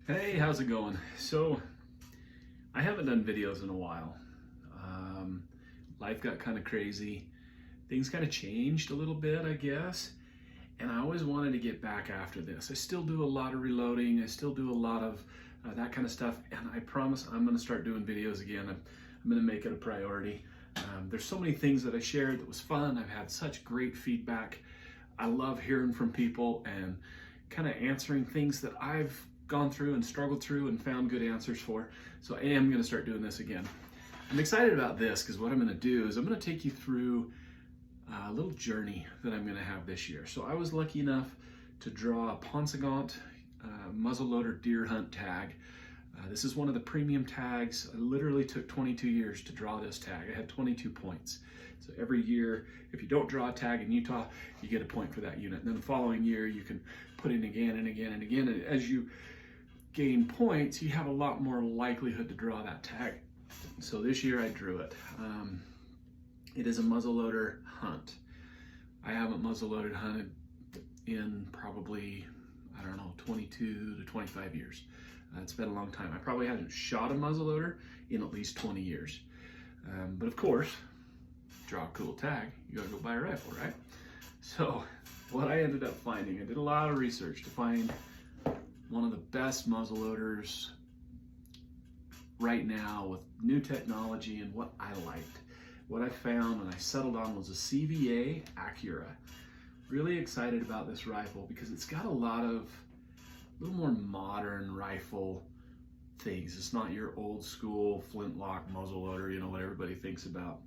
Hey, how's it going? So, I haven't done videos in a while. Life got kind of crazy. Things kind of changed a little bit, I guess. And I always wanted to get back after this. I still do a lot of reloading. I still do a lot of that kind of stuff. And I promise I'm going to start doing videos again. I'm going to make it a priority. There's so many things that I shared that was fun. I've had such great feedback. I love hearing from people and kind of answering things that I've gone through and struggled through and found good answers for. So I am going to start doing this again. I'm excited about this because what I'm going to do is I'm going to take you through a little journey that I'm going to have this year. So I was lucky enough to draw a Paunsaugunt Muzzleloader deer hunt tag. This is one of the premium tags. I literally took 22 years to draw this tag. I had 22 points. So every year, if you don't draw a tag in Utah, you get a point for that unit. And then the following year, you can put in again and again and again. And as you gain points, you have a lot more likelihood to draw that tag. So this year I drew it. It is a muzzleloader hunt. I haven't muzzleloaded hunted in probably, I don't know, 22 to 25 years. It's been a long time. I probably haven't shot a muzzleloader in at least 20 years. But of course, draw a cool tag, you gotta go buy a rifle, right? So what I ended up finding, I did a lot of research to find one of the best muzzleloaders right now with new technology and what I liked. What I found and I settled on was a CVA Accura. Really excited about this rifle because it's got a little more modern rifle things. It's not your old school flintlock muzzleloader, you know, what everybody thinks about.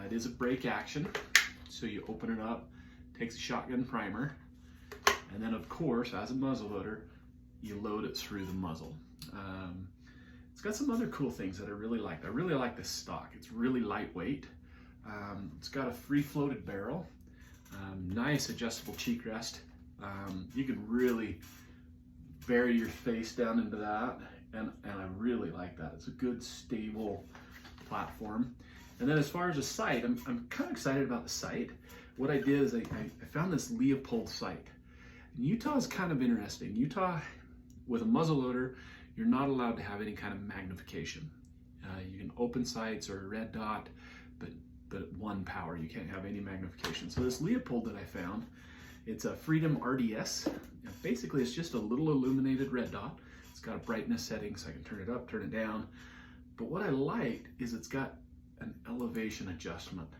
It is a break action, so you open it up, takes a shotgun primer, and then of course, as a muzzleloader, you load it through the muzzle. It's got some other cool things that I really liked. I really like the stock. It's really lightweight. It's got a free floated barrel, nice adjustable cheek rest. You can really bury your face down into that, and I really like that. It's a good stable platform. And then as far as the sight, I'm kind of excited about the sight. What I did is I found this Leopold sight. And Utah is kind of interesting. Utah, with a muzzleloader, you're not allowed to have any kind of magnification. You can open sights or a red dot, but at 1 power, you can't have any magnification. So this Leopold that I found, it's a Freedom RDS. Basically, it's just a little illuminated red dot. It's got a brightness setting, so I can turn it up, turn it down. But what I liked is it's got an elevation adjustment.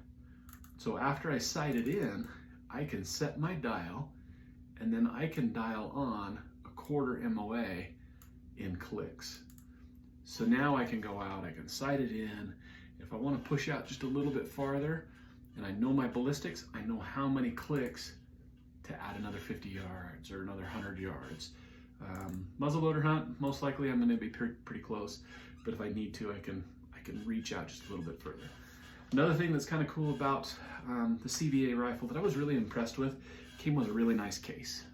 So after I sight it in, I can set my dial, and then I can dial on a 1/4 MOA in clicks. So now I can go out, I can sight it in. If I want to push out just a little bit farther, and I know my ballistics, I know how many clicks to add another 50 yards or another 100 yards. Muzzleloader hunt, most likely I'm going to be pretty close, but if I need to, I can reach out just a little bit further. Another thing that's kind of cool about the CVA rifle that I was really impressed with, came with a really nice case.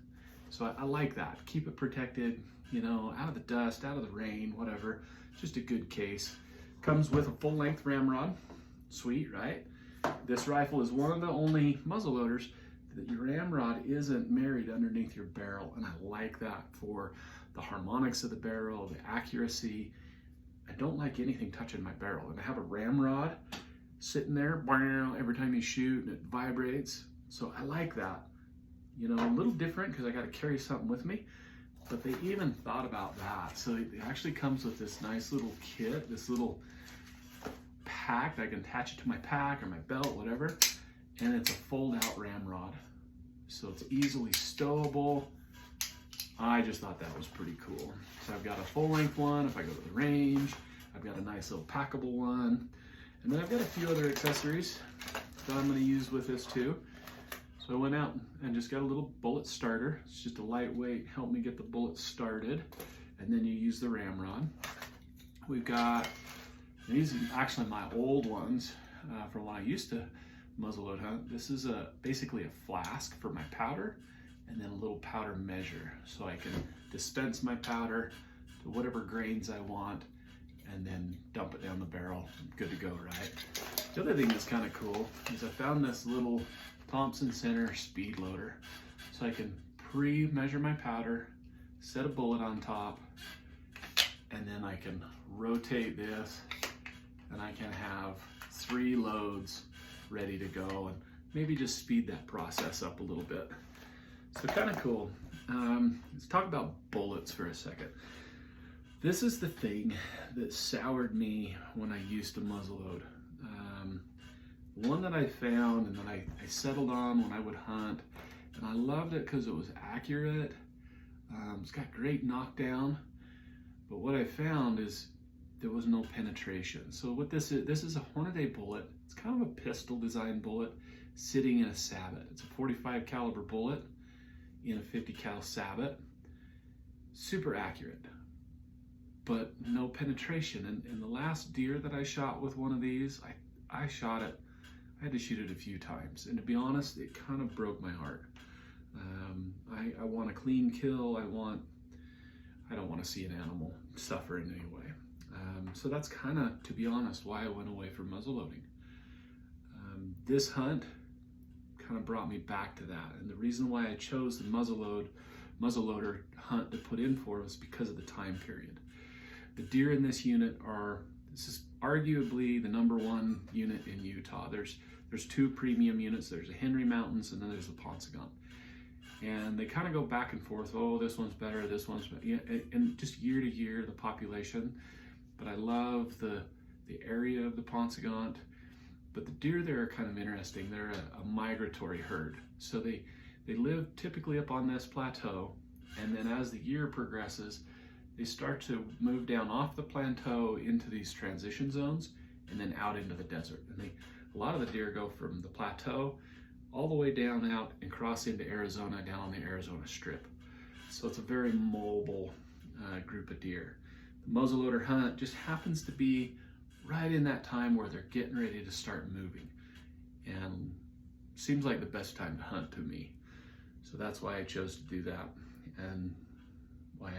So I like that. Keep it protected, you know, out of the dust, out of the rain, whatever. Just a good case. Comes with a full-length ramrod. Sweet, right? This rifle is one of the only muzzleloaders that your ramrod isn't married underneath your barrel, and I like that for the harmonics of the barrel, the accuracy. I don't like anything touching my barrel, and I have a ramrod sitting there every time you shoot, and it vibrates. So I like that. You know, a little different because I got to carry something with me, but they even thought about that. So it actually comes with this nice little kit, this little pack. I can attach it to my pack or my belt, whatever, and it's a fold-out ramrod. So it's easily stowable. I just thought that was pretty cool. So I've got a full-length one if I go to the range. I've got a nice little packable one. And then I've got a few other accessories that I'm going to use with this too. So I went out and just got a little bullet starter. It's just a lightweight, help me get the bullet started. And then you use the ramrod. We've got, these are actually my old ones from when I used to muzzleload hunt. This is basically a flask for my powder, and then a little powder measure. So I can dispense my powder to whatever grains I want, and then dump it down the barrel. Good to go, right? The other thing that's kind of cool is I found this little Thompson Center speed loader. So I can pre-measure my powder, set a bullet on top, and then I can rotate this and I can have 3 loads ready to go and maybe just speed that process up a little bit. So kind of cool. Let's talk about bullets for a second. This is the thing that soured me when I used to muzzleload. One that I found and that I settled on when I would hunt, and I loved it because it was accurate. It's got great knockdown, but what I found is there was no penetration. So what this is a Hornady bullet. It's kind of a pistol design bullet sitting in a sabot. It's a 45 caliber bullet in a 50 cal sabot. Super accurate, but no penetration. And the last deer that I shot with one of these, I shot it. I had to shoot it a few times, and to be honest, it kind of broke my heart. I want a clean kill. I don't want to see an animal suffer in any way. So that's kind of, to be honest, why I went away from muzzleloading. This hunt kind of brought me back to that, and the reason why I chose the muzzleloader hunt to put in for was because of the time period. The deer in this unit this is arguably the #1 unit in Utah. There's 2 premium units. There's the Henry Mountains, and then there's the Paunsaugunt. And they kind of go back and forth. Oh, this one's better, this one's better. Yeah, and just year to year, the population. But I love the area of the Paunsaugunt. But the deer there are kind of interesting. They're a migratory herd. So they live typically up on this plateau. And then as the year progresses, they start to move down off the plateau into these transition zones and then out into the desert. And a lot of the deer go from the plateau all the way down out and cross into Arizona, down on the Arizona Strip. So it's a very mobile group of deer. The muzzleloader hunt just happens to be right in that time where they're getting ready to start moving. And seems like the best time to hunt to me. So that's why I chose to do that. And why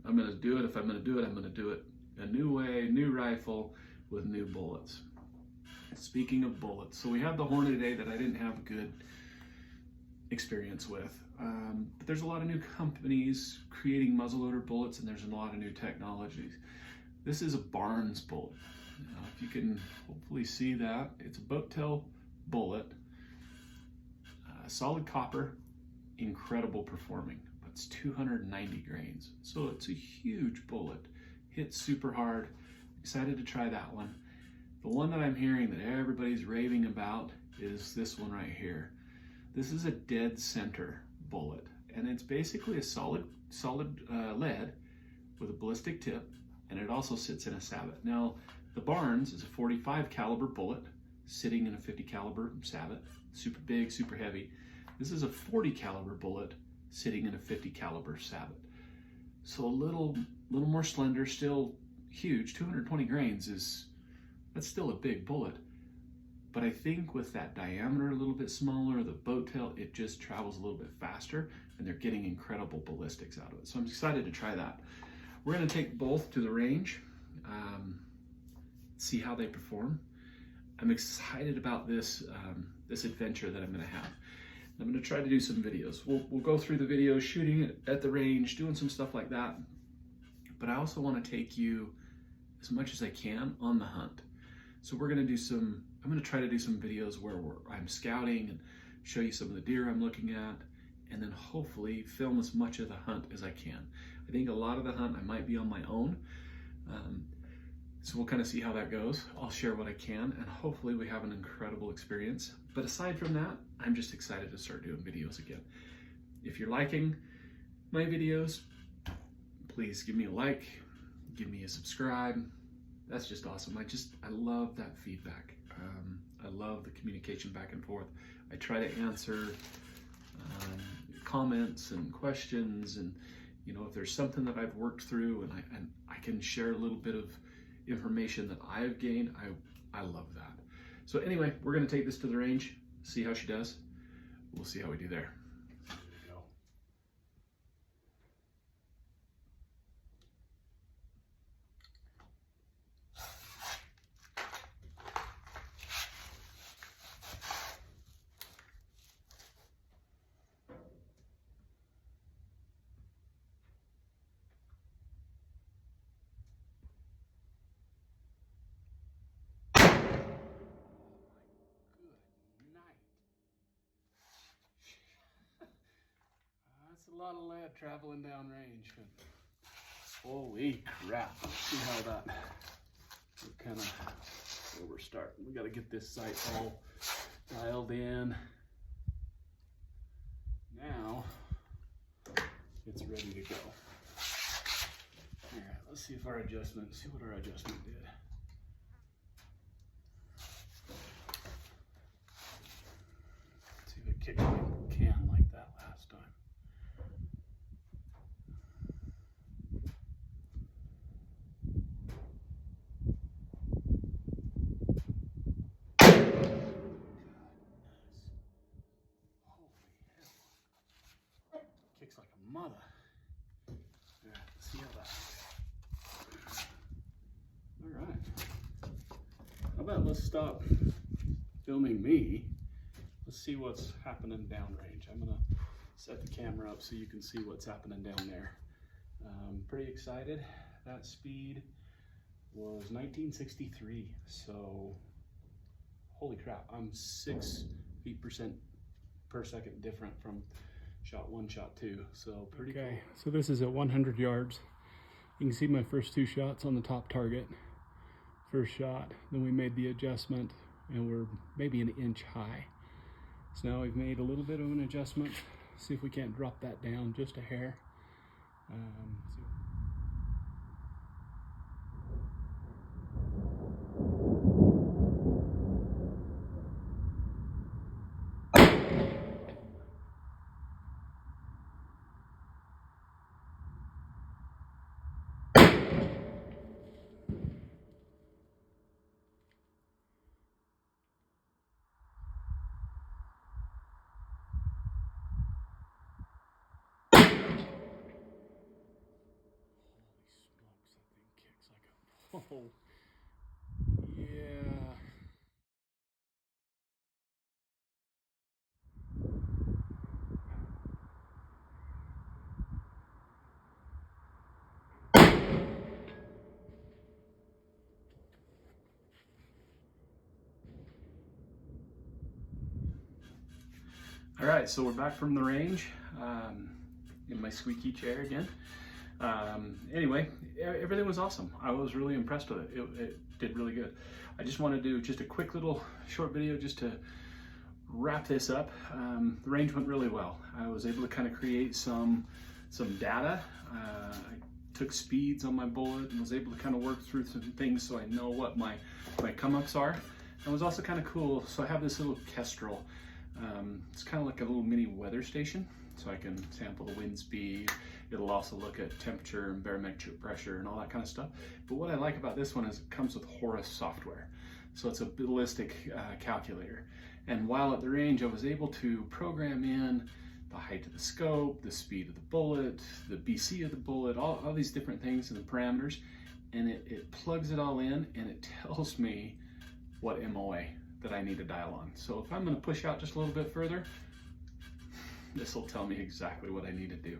I'm gonna do it. If I'm gonna do it, I'm gonna do it a new way, new rifle with new bullets. Speaking of bullets, so we have the Hornady that I didn't have a good experience with. But there's a lot of new companies creating muzzleloader bullets, and there's a lot of new technologies. This is a Barnes bullet. If you can hopefully see that, it's a boat tail bullet, solid copper, incredible performing. It's 290 grains, so it's a huge bullet. Hits super hard. Excited to try that one. The one that I'm hearing that everybody's raving about is this one right here. This is a dead center bullet, and it's basically a solid lead with a ballistic tip, and it also sits in a sabot. Now, the Barnes is a 45 caliber bullet sitting in a 50 caliber sabot. Super big, super heavy. This is a 40 caliber bullet sitting in a 50 caliber sabot. So a little more slender, still huge. 220 grains that's still a big bullet. But I think with that diameter a little bit smaller, the boat tail, it just travels a little bit faster, and they're getting incredible ballistics out of it. So I'm excited to try that. We're gonna take both to the range, see how they perform. I'm excited about this adventure that I'm gonna have. I'm going to try to do some videos. We'll go through the videos, shooting it at the range, doing some stuff like that. But I also want to take you as much as I can on the hunt. So I'm going to try to do some videos where I'm scouting and show you some of the deer I'm looking at, and then hopefully film as much of the hunt as I can. I think a lot of the hunt I might be on my own. So we'll kind of see how that goes. I'll share what I can, and hopefully we have an incredible experience. But aside from that, I'm just excited to start doing videos again. If you're liking my videos, please give me a like, give me a subscribe. That's just awesome. I love that feedback. I love the communication back and forth. I try to answer comments and questions, and if there's something that I've worked through and I can share a little bit of information that I've gained, I love that. So anyway, we're going to take this to the range, see how she does. We'll see how we do there. a lot of lead traveling downrange. Holy crap. Let's see how that, kind of where we're starting. We got to get this sight all dialed in. Now it's ready to go. All right, let's see if our adjustment, see what our adjustment did. Let's see if it kicked my can like that last time. Kicks like a mother. Yeah, let's see how that. All right. How about let's stop filming me. Let's see what's happening downrange. I'm gonna set the camera up so you can see what's happening down there. Pretty excited. That speed was 1963. So, holy crap, I'm 6 feet per second different from shot 1, shot 2, so pretty cool. So this is at 100 yards. You can see my first 2 shots on the top target. First shot, then we made the adjustment, and we're maybe an inch high. So now we've made a little bit of an adjustment. See if we can't drop that down just a hair. Oh, yeah. All right, so we're back from the range in my squeaky chair again. Anyway, everything was awesome. I was really impressed with it. It did really good. I just want to do just a quick little short video just to wrap this up. The range went really well. I was able to kind of create some data. I took speeds on my bullet and was able to kind of work through some things so I know what my come-ups are. And it was also kind of cool. So I have this little Kestrel. It's kind of like a little mini weather station. So I can sample the wind speed. It'll also look at temperature and barometric pressure and all that kind of stuff. But what I like about this one is it comes with Horus software. So it's a ballistic calculator. And while at the range, I was able to program in the height of the scope, the speed of the bullet, the BC of the bullet, all these different things and the parameters. And it plugs it all in and it tells me what MOA that I need to dial on. So if I'm gonna push out just a little bit further, this will tell me exactly what I need to do.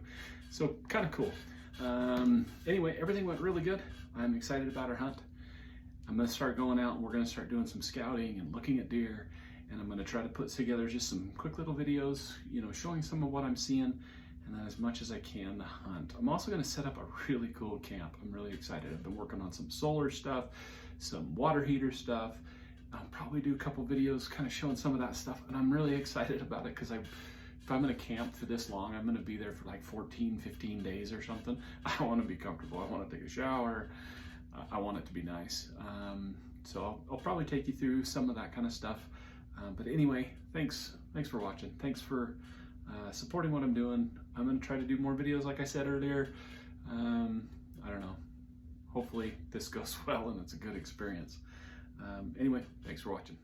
So kind of cool. Anyway, everything went really good. I'm excited about our hunt. I'm gonna start going out and we're gonna start doing some scouting and looking at deer. And I'm gonna try to put together just some quick little videos, showing some of what I'm seeing and then as much as I can to hunt. I'm also gonna set up a really cool camp. I'm really excited. I've been working on some solar stuff, some water heater stuff. I'll probably do a couple videos kind of showing some of that stuff. And I'm really excited about it because if I'm gonna camp for this long, I'm gonna be there for like 14, 15 days or something. I wanna be comfortable. I wanna take a shower. I want it to be nice. So I'll probably take you through some of that kind of stuff. But anyway, thanks for watching. Thanks for supporting what I'm doing. I'm gonna try to do more videos like I said earlier. I don't know. Hopefully this goes well and it's a good experience. Anyway, thanks for watching.